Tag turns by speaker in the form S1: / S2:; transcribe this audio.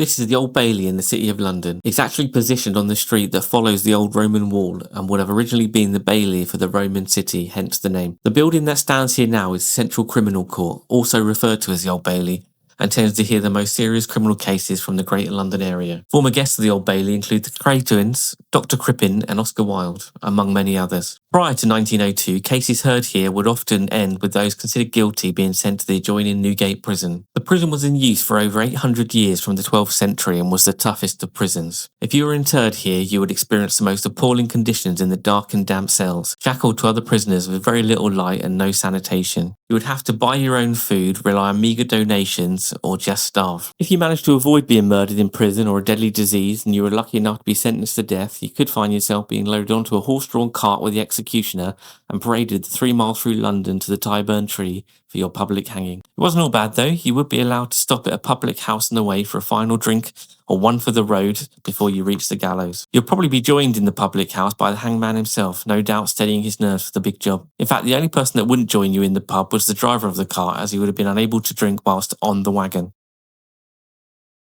S1: This is the Old Bailey in the City of London. It's actually positioned on the street that follows the old Roman wall and would have originally been the Bailey for the Roman city, hence the name. The building that stands here now is Central Criminal Court, also referred to as the Old Bailey, and tends to hear the most serious criminal cases from the Greater London area. Former guests of the Old Bailey include the Cray twins, Dr. Crippen and Oscar Wilde, among many others. Prior to 1902, cases heard here would often end with those considered guilty being sent to the adjoining Newgate prison. The prison was in use for over 800 years from the 12th century and was the toughest of prisons. If you were interred here, you would experience the most appalling conditions in the dark and damp cells, shackled to other prisoners with very little light and no sanitation. You would have to buy your own food, rely on meagre donations, or just starve. If you managed to avoid being murdered in prison or a deadly disease and you were lucky enough to be sentenced to death, you could find yourself being loaded onto a horse-drawn cart with the executioner and paraded 3 miles through London to the Tyburn Tree for your public hanging. It wasn't all bad though. You would be allowed to stop at a public house on the way for a final drink or one for the road before you reach the gallows. You'll probably be joined in the public house by the hangman himself, no doubt steadying his nerves for the big job. In fact, the only person that wouldn't join you in the pub was the driver of the cart, as he would have been unable to drink whilst on the wagon.